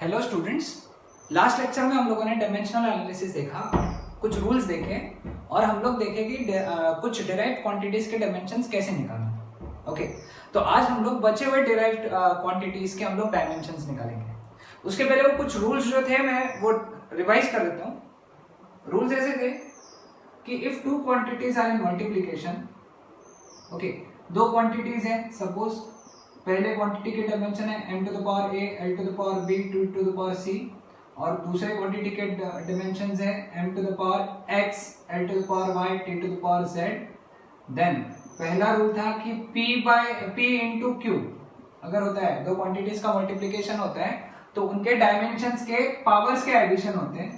Hello students, last lecture में हम लोगों ने डायमेंशनल एनालिसिस देखा, कुछ रूल्स देखे और हम लोग देखे कि कुछ डिराइव्ड क्वांटिटीज के डायमेंशंस कैसे निकालना। ओके, तो आज हम लोग बचे हुए डिराइव्ड क्वांटिटीज के हम लोग डायमेंशंस निकालेंगे। उसके पहले वो कुछ रूल्स जो थे मैं वो रिवाइज कर देता हूँ। रूल्स ऐसे थे कि if two quantities are in multiplication, okay, दो क्वांटिटीज है, सपोज पहले क्वांटिटी के डायमेंशन है m to the power a, l to the power b, t to the power c, और दूसरे क्वांटिटी के डायमेंशंस है m to the power x, l to the power y, t to the power z। Then पहला rule था कि p into q अगर होता है, दो क्वांटिटीज का मल्टीप्लीकेशन होता है तो उनके डायमेंशंस के पावर्स के एडिशन होते हैं,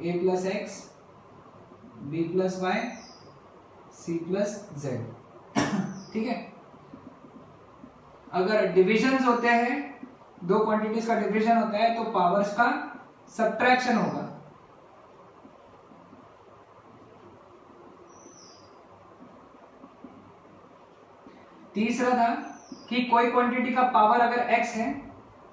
a plus x, b plus y, c plus z। ठीक है, अगर डिविजन्स होते हैं, दो क्वांटिटीज का डिवीजन होता है तो पावर्स का सब्ट्रैक्शन होगा। तीसरा था कि कोई क्वांटिटी का पावर अगर x है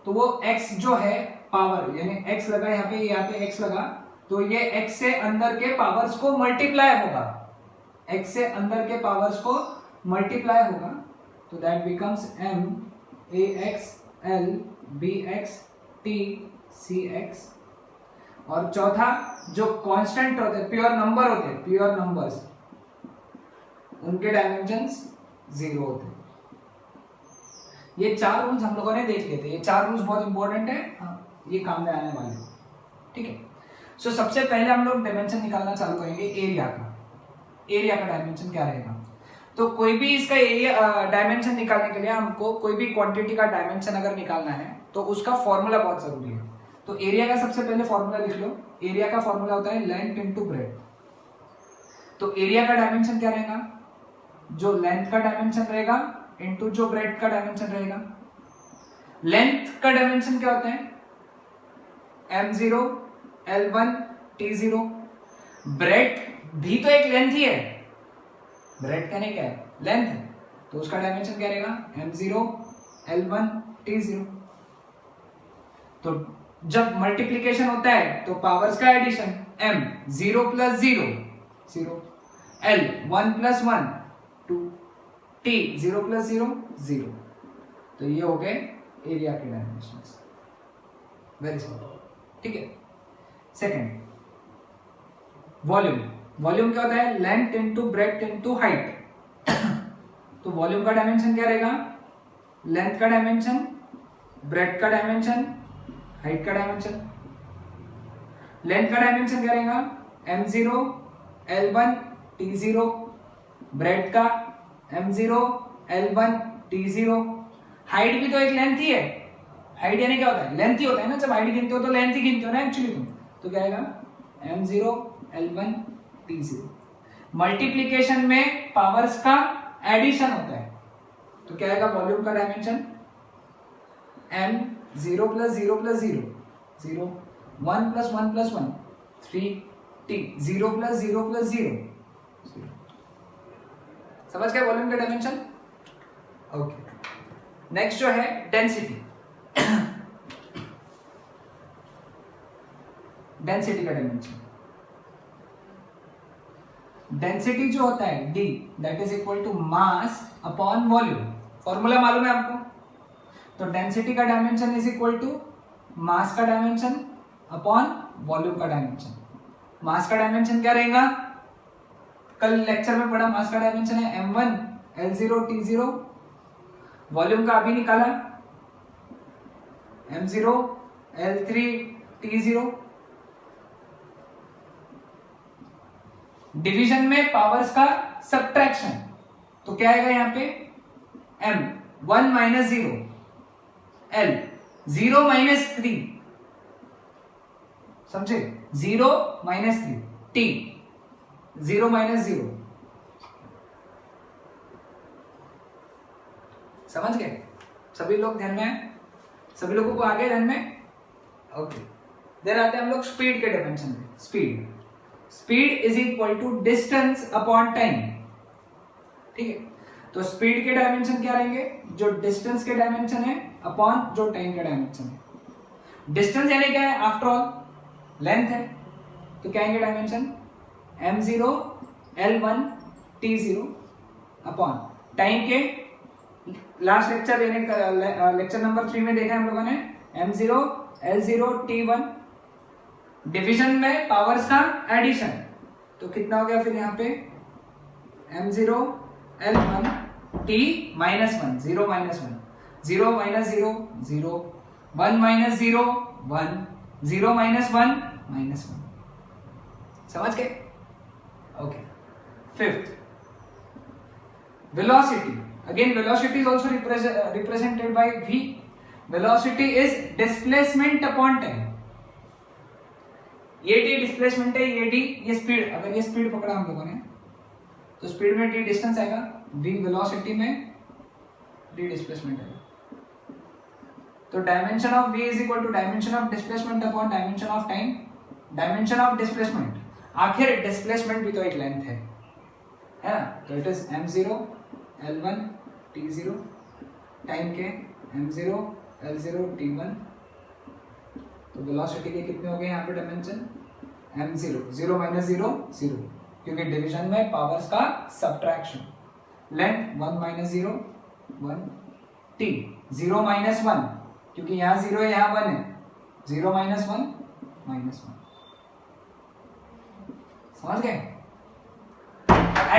तो वो x जो है पावर, यानी x लगा यहाँ पे x लगा तो ये x से अंदर के पावर्स को मल्टीप्लाई होगा, x से अंदर के पावर्स को मल्टीप्लाई होगा, तो that becomes m ax l bx t cx। और चौथा, जो कांस्टेंट होते हैं, प्योर नंबर होते हैं, प्योर नंबर्स, उनके डायमेंशंस 0 होते हैं। ये चार रूल्स हम लोगों ने देख लिए थे। ये चार रूल्स बहुत इंपॉर्टेंट है, ये काम में आने वाले हैं। ठीक है, सो सबसे पहले हम लोग डायमेंशन निकालना चालू करेंगे एरिया का। एरिया का डायमेंशन क्या रहेगा? तो कोई भी इसका एरिया डायमेंशन निकालने के लिए हमको कोई भी क्वांटिटी का डायमेंशन अगर निकालना है तो उसका फॉर्मूला बहुत जरूरी है। तो एरिया का सबसे पहले फॉर्मूला लिख लो। एरिया का फॉर्मूला होता है लेंथ इनटू ब्रेड्थ। तो एरिया का डायमेंशन क्या रहेगा? जो लेंथ का डायमेंशन रहेगा इनटू जो ब्रेड्थ का डायमेंशन रहेगा। लेंथ का डायमेंशन क्या होता है? m0 l1 t0। ब्रेड्थ भी तो एक लेंथ ही है, ब्रेड्थ कहने क्या है? लेंथ है, तो उसका डायमेंशन क्या रहेगा? m0 l1 t0। तो जब मल्टीप्लिकेशन होता है तो पावर्स का addition, m 0 plus 0 0, l 1 plus 1 2, t 0 plus 0 0। तो ये हो गए एरिया के डायमेंशंस। Very simple. ठीक है, सेकंड वॉल्यूम। वॉल्यूम क्या होता है? Length into breadth into height. तो वॉल्यूम का डायमेंशन क्या रहेगा? लेंथ का डायमेंशन, ब्रेड्थ का डायमेंशन, हाइट का डायमेंशन। लेंथ का डायमेंशन क्या रहेगा? m0 l1 t0। ब्रेड्थ का m0 l1 t0। हाइट भी तो एक लेंथ ही है। हाइट यानी क्या होता है? लेंथ ही होता है ना, जब हाइट गिनते हो तो लेंथ ही गिनते हो ना एक्चुअली तुम। तो क्या आएगा? m0 l1 t0। मल्टीप्लिकेशन में पावर्स का एडिशन होता है, तो क्या आएगा वॉल्यूम का dimension? m 0 plus 0 plus 0 0, 1 plus 1 plus 1 3, t 0 plus 0 plus 0 0। समझ गए वॉल्यूम का डायमेंशन? ओके, नेक्स्ट जो है डेंसिटी। डेंसिटी का डायमेंशन, डेंसिटी जो होता है d, that is equal to mass upon volume. Formula मालूम है आपको? तो डेंसिटी का dimension is equal to mass का डायमेंशन अपॉन वॉल्यूम का डायमेंशन। मास का डायमेंशन क्या रहेगा? कल लेक्चर में पढ़ा, मास का डायमेंशन है m1 l0 t0। वॉल्यूम का अभी निकाला, m0 l3 t0। डिवीजन में पावर्स का सब्ट्रैक्शन, तो क्या आएगा यहाँ पे? m 1 माइनस 0, l 0 माइनस 3, समझे? 0 माइनस 3, t 0 माइनस 0। समझ गए सभी लोग? ध्यान में है? सभी लोगों को आगे ध्यान में? ओके, देन आते हैं हम लोग स्पीड के डायमेंशन में। Speed, speed is equal to distance upon time. ठीक है, तो स्पीड के डायमेंशन क्या रहेंगे? जो डिस्टेंस के डायमेंशन है अपॉन जो टाइम का डायमेंशन है। डिस्टेंस यानी क्या है, आफ्टर ऑल लेंथ है, तो क्या आएंगे dimension m0 l1 t0 upon time के लास्ट लेक्चर यानी लेक्चर नंबर 3 में देखा हम लोगों ने m0 l0 t1 डिवीजन में पावर्स का एडिशन, तो कितना हो गया फिर यहाँ पे m0 l1 t minus 1 0 minus 1 0 minus 0 0 1 minus 0 1 0 minus 1 minus 1। समझ गए? Okay. Fifth velocity. Again velocity is also represented by v. Velocity is displacement upon time. ये d डिस्प्लेसमेंट है, ये d ये स्पीड, अगर ये स्पीड पकड़ा हम लोगों ने तो स्पीड में d डिस्टेंस आएगा, v वेलोसिटी में d डिस्प्लेसमेंट आएगा। तो dimension of v is equal to dimension of displacement upon dimension of time. Dimension of displacement, आखिर डिस्प्लेसमेंट भी तो एक लेंथ है ना, तो it is m0 l1 t0 time के m0 l0 t1। तो वेलोसिटी के कितने हो गए यहाँ पे डायमेंशन m0 0 माइनस 0 0 क्योंकि डिवीजन में पावर्स का subtraction. Length 1 minus 0 1 t 0 minus 1 क्योंकि यहाँ 0 है यहाँ 1 है, 0 माइनस 1 माइनस 1। समझ गए?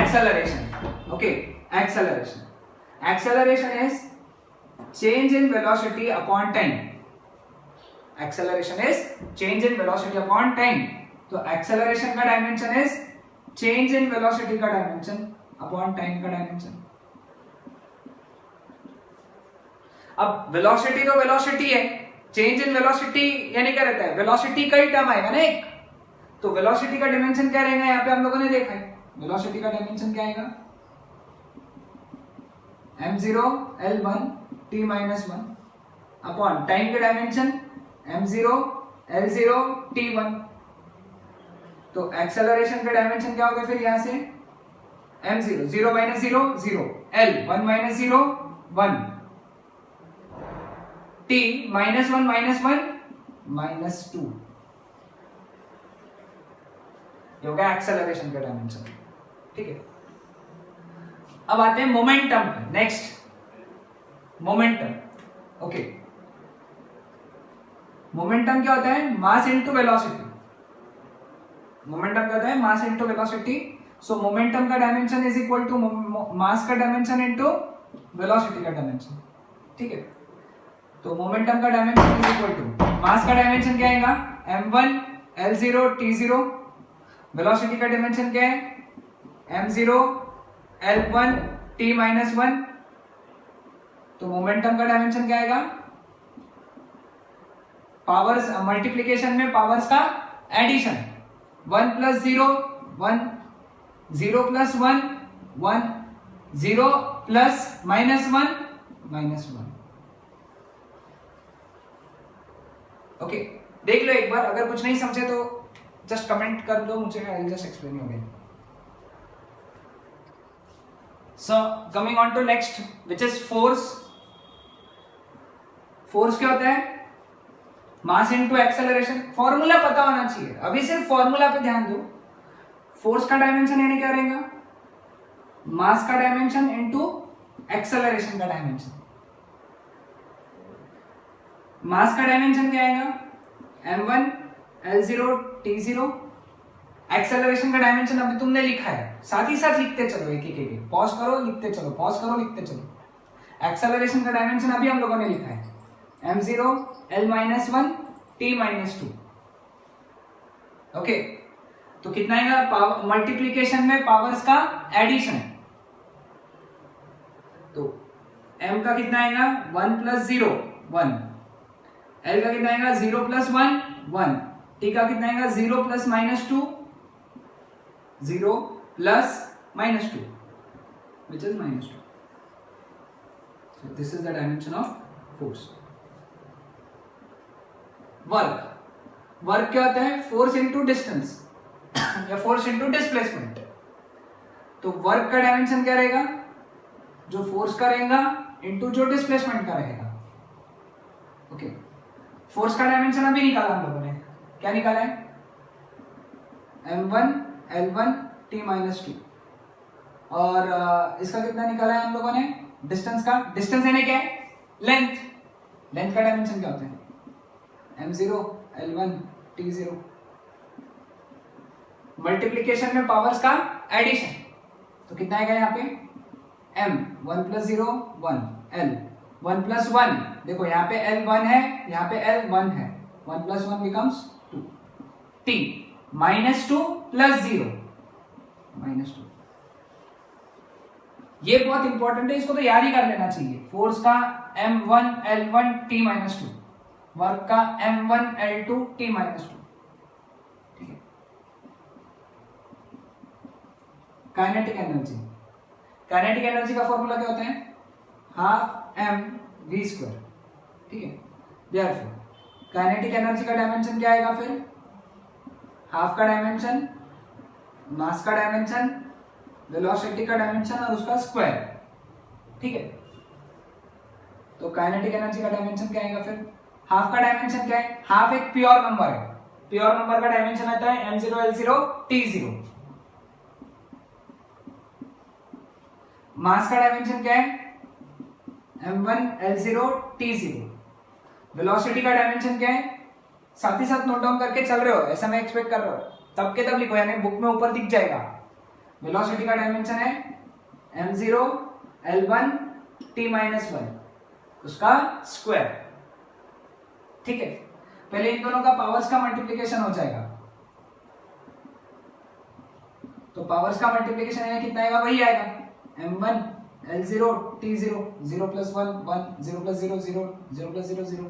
Acceleration. Okay, acceleration. Acceleration is change in velocity upon time. Acceleration is change in velocity upon time. तो एक्सेलरेशन का dimension is change in velocity का डायमेंशन अपॉन टाइम का डायमेंशन। अब वेलोसिटी तो वेलोसिटी है, change in velocity यानी क्या रहता है, वेलोसिटी का ही टर्म आएगा ना एक, तो वेलोसिटी का डायमेंशन क्या रहेगा, यहाँ पे हम लोगों ने देखा है वेलोसिटी का डायमेंशन क्या आएगा m0 l1 t minus 1 upon time के डायमेंशन m0 l0 t1। तो एक्सेलरेशन का डायमेंशन क्या होगा फिर यहाँ से m0 0 minus 0 0 l 1 minus 0 1 t minus 1 minus 2। ये हो गया एक्सेलरेशन का डायमेंशन। ठीक है, अब आते हैं मोमेंटम पे। Next momentum. ओके, मोमेंटम क्या होता है, मास इनटू वेलोसिटी। मोमेंटम क्या होता है, mass into velocity. So momentum का dimension is equal to mass का डायमेंशन इनटू वेलोसिटी का डायमेंशन। ठीक है, तो मोमेंटम का dimension is equal to mass का डायमेंशन क्या आएगा m1 l0 t0। वेलोसिटी का डायमेंशन क्या है m0 l1 t माइनस 1। तो मोमेंटम का डायमेंशन क्या आएगा, पावर्स मल्टीप्लीकेशन में पावर्स का addition, 1 plus 0 1 0 plus 1 1 0 plus minus 1 minus 1। Okay, देख लो एक बार, अगर कुछ नहीं समझे तो जस्ट कमेंट कर दो मुझे, I will just explain you again. So coming on to next which is force. Force क्या होता है, मास इनटू एक्सेलरेशन। फॉर्मूला पता होना चाहिए, अभी सिर्फ फॉर्मूला पे ध्यान दो। फोर्स का डायमेंशन यानी क्या रहेगा, मास का डायमेंशन इनटू एक्सेलरेशन का डायमेंशन। मास का डायमेंशन क्या आएगा m1 l0 t0। एक्सेलरेशन का डायमेंशन अभी तुमने लिखा है, साथ ही साथ लिखते चलो, एक एक पॉज करो लिखते चलो, पॉज करो लिखते चलो। एक्सेलरेशन का डायमेंशन अभी हम लोगों ने लिखा है m0 l-1 t minus 2। Okay, तो कितना आएगा, मल्टीप्लीकेशन में पावर्स का एडिशन। तो m का कितना आएगा 1 प्लस 0 1, l का कितना आएगा 0 प्लस 1 1, t का कितना आएगा 0 plus minus 2 0 plus minus 2 which is minus 2. So this is the dimension of force. Work क्या होता है, फोर्स इनटू डिस्टेंस या फोर्स इनटू डिस्प्लेसमेंट। तो वर्क का डायमेंशन क्या रहेगा, जो फोर्स का रहेगा इनटू जो डिस्प्लेसमेंट का रहेगा। ओके, फोर्स का डायमेंशन अभी निकाला हम लोगों ने, क्या निकाला है, m1 l1 t माइनस 2, और इसका कितना निकाला है हम लोगों ने, डिस्टेंस का, डिस्टेंस यानी क्या है, लेंथ, लेंथ का डायमेंशन क्या होता है, m0 l1 t0, मल्टीप्लीकेशन में पावर्स का एडिशन, तो कितना आएगा यहाँ पे, m 1 प्लस 0 1 l 1 प्लस 1, देखो यहाँ पे l 1 है, यहाँ पे l 1 है, 1 plus 1 becomes 2, t minus 2 plus 0 minus 2, ये बहुत इंपॉर्टेंट है, इसको तो याद ही कर लेना चाहिए। फोर्स का m1 l1 t minus 2, work का m1 l2 t माइनस 2, ठीक है। काइनेटिक एनर्जी, काइनेटिक एनर्जी का फॉर्मूला क्या होता है, हाफ m v स्क्वायर, ठीक है। देयरफॉर काइनेटिक एनर्जी का डायमेंशन क्या आएगा फिर, हाफ का डायमेंशन, मास का डायमेंशन, वेलोसिटी का डायमेंशन और उसका स्क्वायर, ठीक है। तो काइनेटिक एनर्जी का डायमेंशन क्या आएगा फिर, हाफ का डायमेंशन क्या है, हाफ एक प्योर नंबर है, प्योर नंबर का डायमेंशन आता है m0 l0 t0, मास का डायमेंशन क्या है, m1 l0 t0, वेलोसिटी का डायमेंशन क्या है, साथ ही साथ नोट डाउन करके चल रहे हो, ऐसा मैं एक्सपेक्ट कर रहा हूं, तब के तब लिखो, यानी बुक में ऊपर दिख जाएगा। वेलोसिटी का डायमेंशन है m0 l1 t माइनस 1, उसका स्क्वायर, ठीक है। पहले इन दोनों का पावर्स का मल्टीप्लिकेशन हो जाएगा, तो पावर्स का मल्टीप्लिकेशन है कितना आएगा, वही आएगा m1 l0 t0, 0 plus 1 1, 0 plus 0 0, 0 plus 0 0।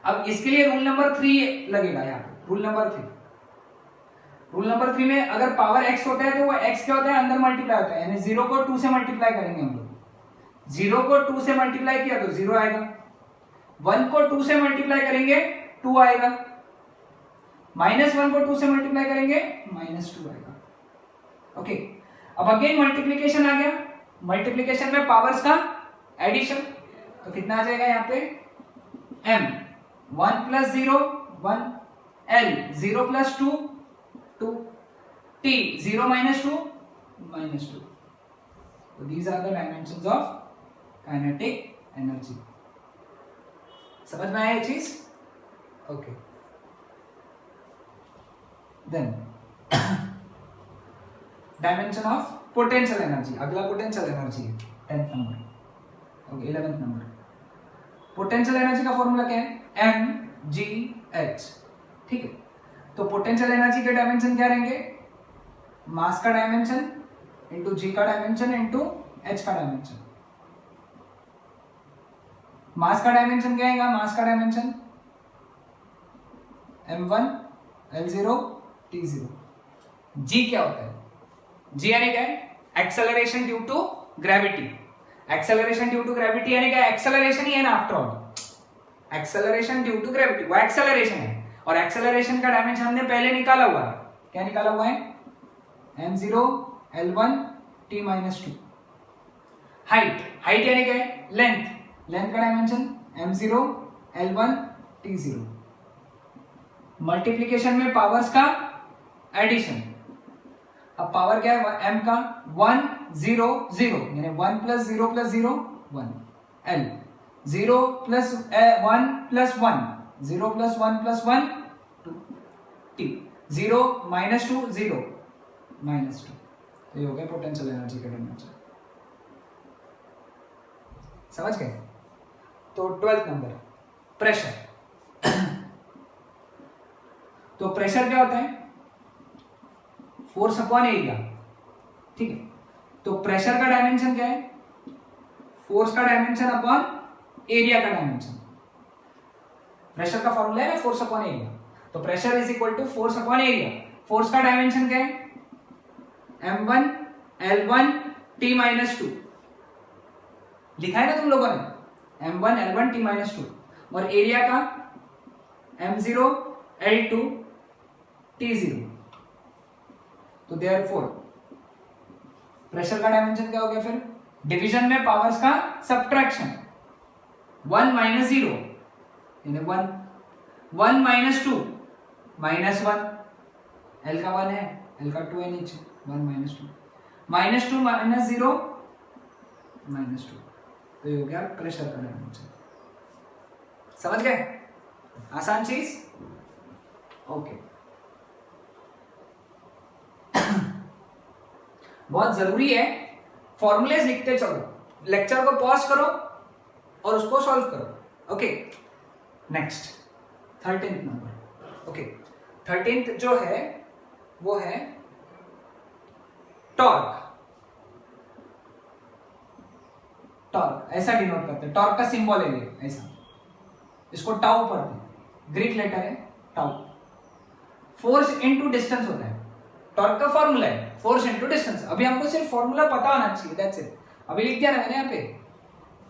अब इसके लिए रूल नंबर 3 लगेगा यहाँ पे, रूल नंबर 3, रूल नंबर 3 में अगर पावर x होता है तो वो x क्या होता है, अंदर मल्टीप्लाई होता है, यानी 0 को 2 से मल्टीप्लाई करेंगे हम लोग, 0 को 2 से मल्टीप्लाई किया तो 0 आएगा, 1 को 2 से मल्टीप्लाई करेंगे 2 आएगा, माइनस 1 को 2 से मल्टीप्लाई करेंगे माइनस 2 आएगा, ओके। अब अगेन मल्टीप्लीकेशन आ गया, मल्टीप्लीकेशन में पावर्स का एडिशन, तो कितना आ जाएगा यहाँ पे, m 1 plus 0 1, l 0 plus 2 2, t 0 minus 2 minus 2. So these are the dimensions of kinetic energy. समझ में आया ये चीज, okay. Then dimension of potential energy, अगला पोटेंशियल एनर्जी है 10th number, okay 11th number. Potential energy का फॉर्मूला क्या है, mgh, ठीक है। तो पोटेंशियल एनर्जी के डायमेंशन क्या रहेंगे, मास का डायमेंशन इंटू जी का डायमेंशन इंटू एच का डायमेंशन। मास का डायमेंशन क्या आएगा, मास का डायमेंशन m1 l0 t0। जी क्या होता है, जी यानी क्या है, acceleration due to gravity, acceleration due to gravity यानी क्या, एक्सेलरेशन ही है ना after all, acceleration due to gravity वो एक्सेलरेशन है, और एक्सेलरेशन का डायमेंशन हमने पहले निकाला हुआ है, क्या निकाला हुआ है, m0 l1 t minus 2। Height, height यानी क्या है, लेंथ, लेंथ का dimension m0 l1 t0। Multiplication में पावर्स का एडिशन, अब पावर क्या है, m का 1 0 0 यानी 1 plus 0 plus 0 1, l 0 plus 1 plus 1, 0 plus 1 plus 1 2, t 0 minus 2 0 minus 2। तो ये हो गया पोटेंशियल एनर्जी का डायमेंशन, समझ गए। तो 12th नंबर प्रेशर। तो प्रेशर क्या होता है, फोर्स अपॉन एरिया, ठीक है। तो प्रेशर का डायमेंशन क्या है, फोर्स का डायमेंशन अपॉन एरिया का डायमेंशन। प्रेशर का फॉर्मूला है ना फोर्स अपॉन एरिया, तो pressure is equal to force upon area. Force का डायमेंशन क्या है, m1 l1 t माइनस 2 लिखा है ना तुम लोगों ने, m1 l1 t माइनस 2, और एरिया का m0 l2 t0। तो देयरफॉर प्रेशर का डायमेंशन क्या हो गया फिर, डिवीजन में पावर्स का सब्ट्रैक्शन, 1 माइनस 0 यानी 1, 1 माइनस 2 माइनस 1, एल का 1 है, एल का 2 है नीचे, 1 माइनस 2 माइनस 2 माइनस 0 माइनस 2, तो ये हो गया प्रेशर का डायमेंशन। समझ गए? आसान चीज। ओके बहुत जरूरी है, फॉर्मूलेज लिखते चलो, लेक्चर को पॉज करो और उसको सॉल्व करो। Okay next 13th number. Okay 13th जो है वो है टॉर्क। टॉर्क ऐसा डिनोट करते हैं, टॉर्क का सिंबल है ये ऐसा, इसको टाउ पढ़ते हैं, ग्रीक लेटर है टाउ। फोर्स इनटू डिस्टेंस होता है, टॉर्क का फॉर्मूला है फोर्स इनटू डिस्टेंस। अभी हमको सिर्फ फॉर्मूला पता होना चाहिए, दैट्स इट। अभी लिख दिया ना मैंने यहाँ पे।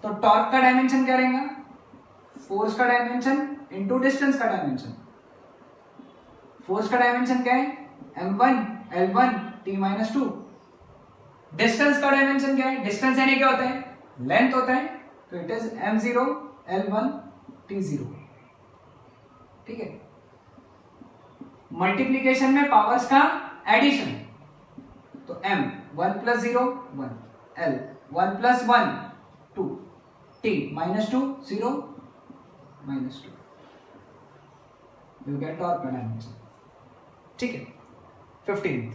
तो टॉर्क का डायमेंशन क्या रहेगा? फोर्स का डायमेंशन इनटू डिस्टेंस का डायमेंशन। फोर्स का डायमेंशन क्या है? m1 l1 t-2। डिस्टेंस का डायमेंशन क्या है? डिस्टेंस यानी क्या होता है? लेंथ होता है, तो it is m0 l1 t0। ठीक है। मल्टीप्लीकेशन में पावर्स का एडिशन, तो m 1 plus 0 1, l 1 plus 1 2, t minus 2 0 minus 2, you get torque का डायमेंशन। ठीक है। 15th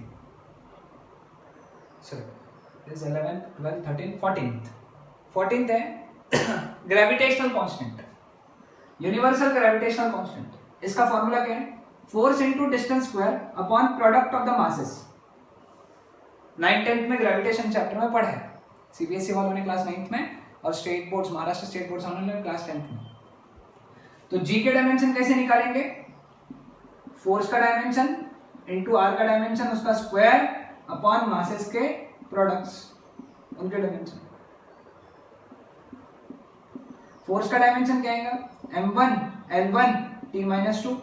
sorry is 11th 12th 13th 14th है gravitational constant, universal gravitational constant. इसका फॉर्मूला क्या है? Force into distance square upon product of the masses. 9th 10th में gravitation chapter में पढ़ा है, सीबीएसई वालों ने क्लास 9th में, और state boards Maharashtra state boards वालों ने क्लास 10th में। तो जी के डायमेंशन कैसे निकालेंगे? फोर्स का डायमेंशन इनटू आर का डायमेंशन, उसका स्क्वायर अपॉन मासेस के प्रोडक्ट्स उनके डायमेंशन। फोर्स का डायमेंशन क्या आएगा? m1 l1 t-2।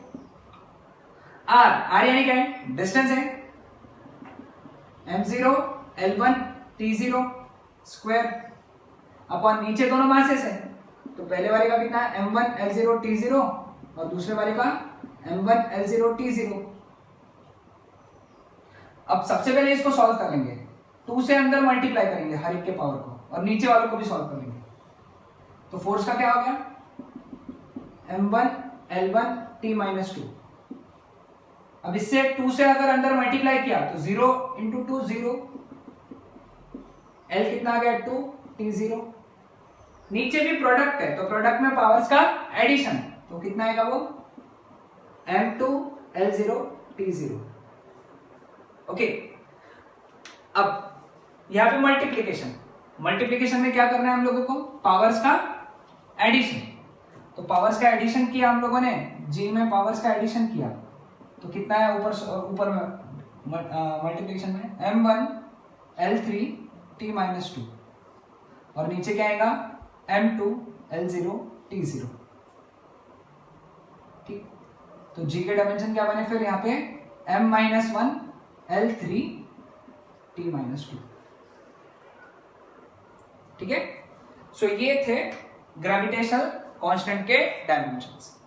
आर यानी क्या है? डिस्टेंस है, m0 l1 t0 square upon नीचे दोनों मासेस है, तो पहले वाले का कितना है? m1 l0 t0 और दूसरे वाले का m1 l0 t0। अब सबसे पहले इसको सॉल्व करेंगे, 2 से अंदर मल्टीप्लाई करेंगे हर एक के पावर को, और नीचे वालों को भी सॉल्व करेंगे। तो फोर्स का क्या हो गया? m1 l1 t-2। अब इससे 2 से अगर अंदर मल्टीप्लाई किया तो 0 इंटू 2 0, l कितना आ गया? 2 t0। नीचे भी प्रोडक्ट है, तो प्रोडक्ट में पावर्स का एडिशन, तो कितना आएगा वो? m2 l0 t0। ओके अब यहां पे मल्टीप्लीकेशन में क्या करना है हम लोगों को? पावर्स का एडिशन। तो पावर्स का एडिशन किया हम लोगों ने, जी में पावर्स का एडिशन किया, तो कितना है ऊपर में मल्टीप्लीकेशन में? m1 l3 t-2 और नीचे क्या आएगा? m2 l0 t0। ठीक, तो जी के डायमेंशन क्या बने फिर यहाँ पे? m-1 l3 t-2। ठीक है। सो ये थे ग्रेविटेशनल कांस्टेंट के डायमेंशंस।